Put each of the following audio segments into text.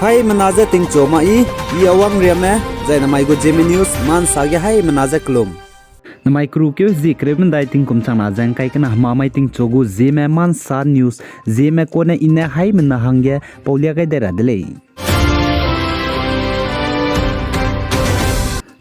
Hai menaza ting choma I awang riame zai namai go Zeme news man sage hai menaza klum. Namai kru kyo zikre bendai ting kum chang na jang kai kana mamai ting chogu Zeme man sa news Zeme ko na ina hai mena hangge paulia kai dera delay.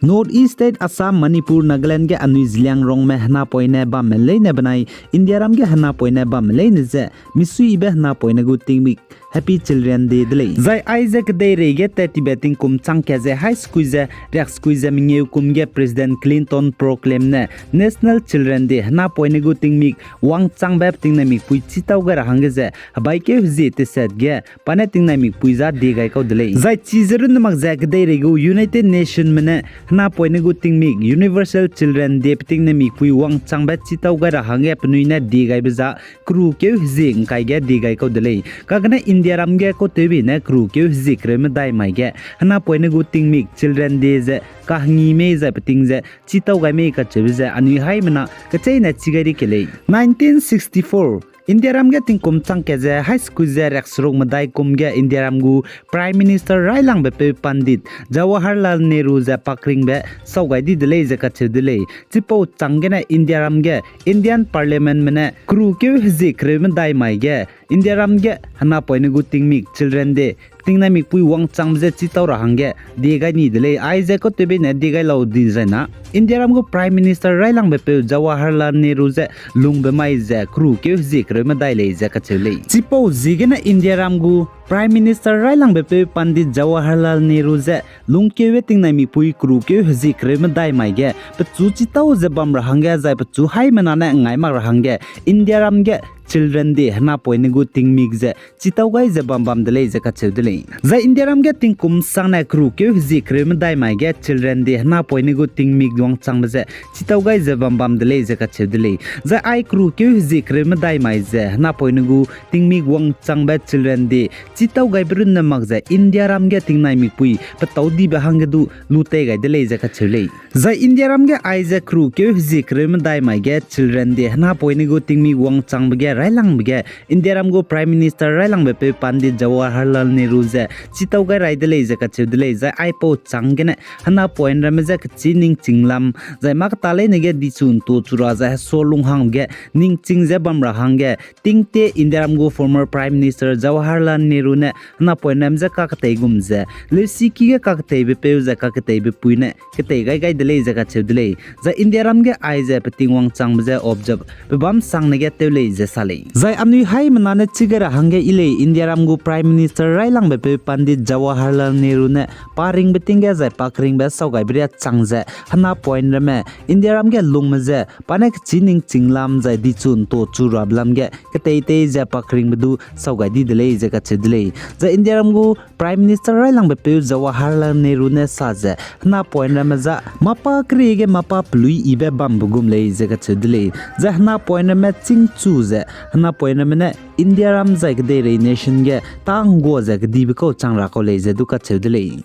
North East State Assam Manipur Nagaland के अनु जिलियांग रोंग में हना पोइने बा मले ने बनाई India Ram के हना पोइने बा मले ने जे मिसु इबे हना पोइने गु टिंग बिक Happy Children Day delay. Zai Isaac Day rege teti beting kum chang keze high squeeze rex squeeze minge kumge President Clinton proclaim ne National Children Day hna poine gu ting mik wang chang bap ting na mik pui chitaw ga hang ge bai ke hzi te set ge pane ting na mik pui za de gai ko delay. Zai chizerun mak zak day rege United Nation mene hna poine gu ting mik Universal Children Day ting na mik pui wang chang ba chitaw ga hang ge pnui na de gai ba kru ke hzi kai ge de gai ko delay. Kagna India ram ge ko tebi na kru ke zikre me dai mai ge hna poine gu ting mik Children Day ze ka ngi me za pating ze chitaw ga me ka chebi ze ani hai mena ka chei na chigari kele 1964 India ram ge ting kum chang ke je high school je rex rong madai kum ge India ram gu Prime Minister Railang be pe Pandit Jawaharlal Nehru je pakring be saugai di delay je ka che delay chipo chang ge na India ram ge Indian Parliament mene kru ke zikre me dai mai ge India ram ge hana poine gu ting mik Children Day ting na mik pui wang chang je chitaw ra hangge de gai ni delay ai je ko tebe ne de gai law di zaina India ram gu Prime Minister Railang be pe Jawaharlal Nehru je lung be mai je kru ke zikre me dai le je ka chele chipo zige na India ram gu Prime Minister Railang be pe Pandit Jawaharlal Nehru je lung ke we ting na mi pui kru ke zikre me dai mai ge pe chu chitaw je bam ra hangge jai pe chu hai mena na ngai ma ra hangge India ram ge Children Day hna poine gu ting mik je chitaw gai je bam bam delay je ka che delay za India ram ge ting kum sang na kru ke zikre me dai mai ge Children Day hna poine gu ting mik wang chang ba je chitaw gai je bam bam delay je ka che delay za ai kru ke zikre me dai mai je hna poine gu ting mik wang chang ba Children Day chitaw gai brun na mak je India ram ge ting nai mik pui pa taw di ba hang du lu te gai delay je ka che delay za India ram ge ai je kru ke zikre me dai mai ge Children Day hna poine gu ting mik wang chang ba ge Railang bge India ram go Prime Minister Railang be pe Pandit Jawaharlal Nehru je chitaw ga rai delay je ka che delay za ai po changne hana point ram je ka chining chinglam za mak tale ne ge di chun to chura za solung hang ge ning ching je bam ra hang ge tingte India ram go former Prime Minister Jawaharlal Nehru ne hana point ram je ka tai gum je le siki ge ka tai be pe za ka tai be puine ke tai gai gai delay je ka che delay za India ram ge ai je pe ting wang chang je observe be bam sang ne ge tele je Zai amni hai manane chigara hange ile India ram gu Prime Minister Railang be pe Pandit Jawaharlal Nehru ne paring betinge zai pakring be saugai bria changje hana point rame India ram ge lung je panek chining chinglam zai di chun to churab lam ge ketei te ja pakring bedu saugai di delay je ka che delay za India ram gu Prime Minister Railang be pe Jawaharlal Nehru ne sa je hana point rame za mapa kri ge mapa plui ibe bam bugum le je ka che delay za hana point rame ching chu je hna poina mena India ram zai ge de nation ge tang go za ge di ko changra ko le je du ka che delay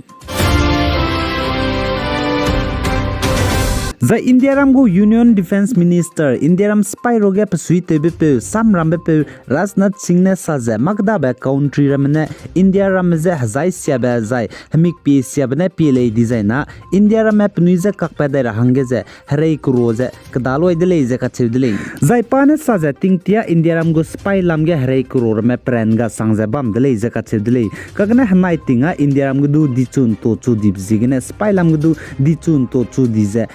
za India ram go Union Defense Minister India ram spy roge psui te be pe sam ram be pe Rajnath Singh ne sa za magda ba country ram ne India ram ze hazai sia ba zai hamik pi sia ba ne pi le designa India ram map nu ze kak pa da hange ze hare kro ze kadalo de le ze ka che de le zai pa ne sa za ting tia India ram go spy lam ge hare kro ram pran ga sang za bam de le ze ka che de le kagna hanai tinga India ram go du di chun to chu dip zigene spy lam go du di chun to chu di ze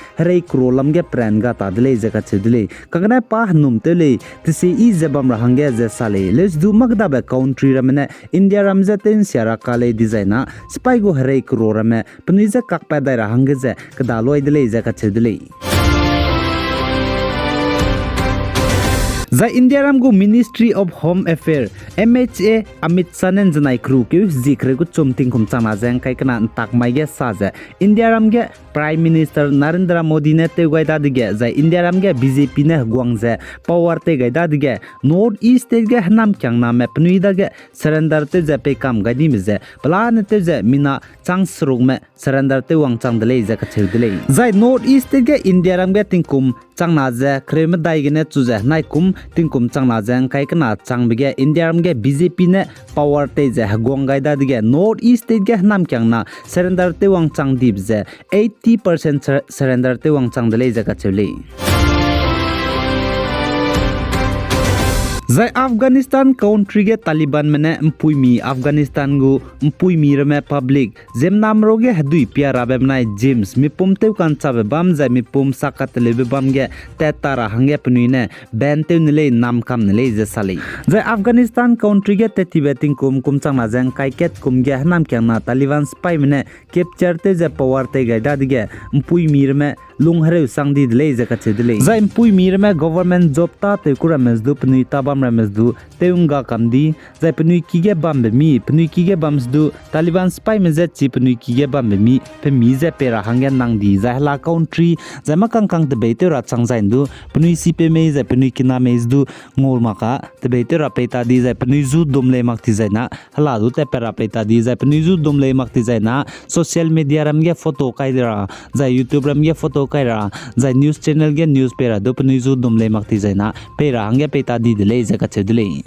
krolam ge pran ga ta dele je ka che dele kagna pa num tele tisi I jabam rahange je sale let's do magda ba country ramne India ram je ten siara kale designa spy go hare kro rame pni je kak pa da rahange je kada loi dele je ka che dele za India ram go Ministry of Home Affairs MHA Amit Sanen janai kru ke zikre gu chomting kum chana jang kai kana tak mai ge sa ja India ram ge Prime Minister Narendra Modi ne te goi da dige za India ram ge BJP ne gwang ja power te gai da dige North East te ge nam kyang na me pnui da ge surrender te ja pe kam ga di me ja plan te ja mina chang srug me surrender te wang chang dele ja ka cheu dele za North East te ge India ram ge tingkum chang na ja krem dai ge ne chu ja nai kum tingkum changna jang kai kana changbege India ramge BJP ne power te je gongai da dige North East state ge nam kyang na surrender te wang chang dip je 80% surrender te wang chang dele je ka chule Zai Afghanistan country ge Taliban mane mpui mi Afghanistan gu mpui mi rame public Zeme namro ge hadui pia rabe nai James mi pum te kan chabe bam zai mi pum sakat lebe bam ge tetara hange pnui ne ben te nile nam kam nile je sali Zai Afghanistan country ge teti beting kum chang na jang kai ket kum ge nam kyang na Taliban spy mane capture te je power te ge da dige mpui mi rame lunghare sang di dile je ka chedile Zai mpui mi rame government job ta te kura mesdu pnui ta bam mesdu teunga kamdi zai pnui kige bam mi pnui kige bamsdu Taliban spy meze chi pnui kige bam mi pe mi je pera hangen nang di zai la country zai ma kang te beite ra chang zain du pnui si pe me zai pnui kina mesdu ngol maka te beite ra peta di zai pnui zu domle mak ti zaina hala du te pera peta di zai pnui zu domle mak ti zaina social media ram ge photo kai ra zai YouTube ram ge photo kai ra zai news channel ge news pera do pnui zu domle mak ti zaina pera hange peta di dele ka chedule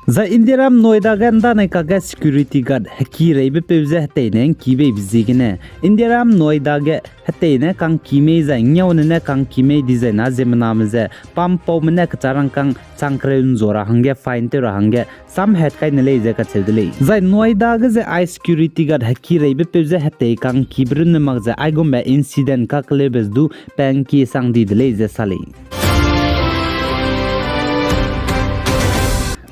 Za Indiaram Noida ganda na ka security guard haki reibe pevze hate ne kibe bizigine Indiaram Noida ge hate ne kang kime za nyaw ne kang kime designa zemna meze pam pom ne charang kang changkreun zora hange fine te ra hange sam het kai ne leje ka chedule za Noida ge ze I security guard haki reibe pevze hate kang kibrun ne magza I go me incident ka klebes du pang ki sang di leje sale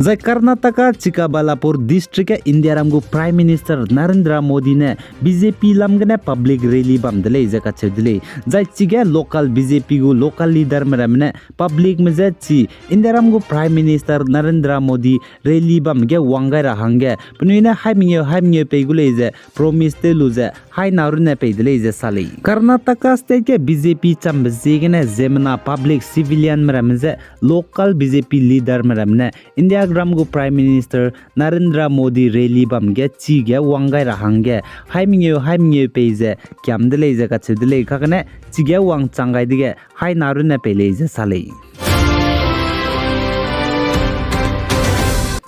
Zai Karnataka Chikaballapur district India ramgu Prime Minister Narendra Modi ne BJP lamgane public rally bamdele jaka chedile zai chige local BJP gu local leader meramne public meze chi India ramgu Prime Minister Narendra Modi rally bamge wangai ra hange pnuina haimye peigule je promise te luze hai narune peidele je sali Karnataka state ke BJP chambzigene Zemna public civilian meramze local BJP leader meramne India Gramgu Prime Minister Narendra Modi rally bam ge chi ge wangai ra hange haimye peize kyamdele je ka chedele khakane chi ge wang changai dige hai narune pele je sale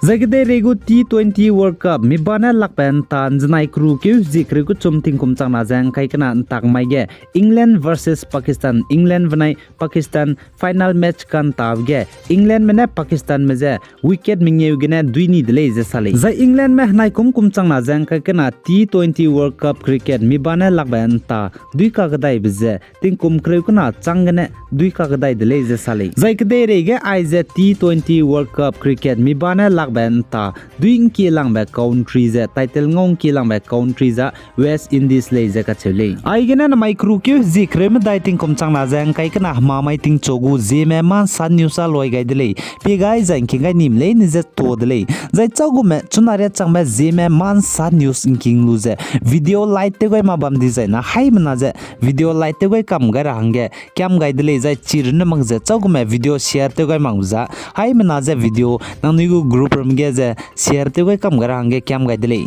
Zagde regu T20 World Cup mi bana lakpen tan janai kru ke zikre ku chumting kum changna jang kai kana tak mai ge England versus Pakistan England vanai Pakistan final match kan tav ge England mena Pakistan meje wicket mingeu gena duini dele je sale za England me nai kum changna jang kai kana T20 World Cup cricket mi bana lakpen ta dui ka gadai bje ting kum kre kuna changne dui ka gadai dele je sale zagde rege aize T20 World Cup cricket mi bana benta doing kilang ba countries title ngong kilang ba countries West Indies le je ka chele ai gena na micro ke zikrem daiting kom chang na jang kai kana ma mai ting chogu Zeme man san nyusa loi gai dele pe gai jang king gai nim le ni je to dele jai chogu me chunare chang ba Zeme man san news king lu je video light te goi ma bam di jai na hai mna je video light te goi kam ga hange kyam gai dele jai chir na mang je chogu me video share te goi mang za hai mna je video nang ni gu group ram ge je share te goi kam ga hange kyam gai dele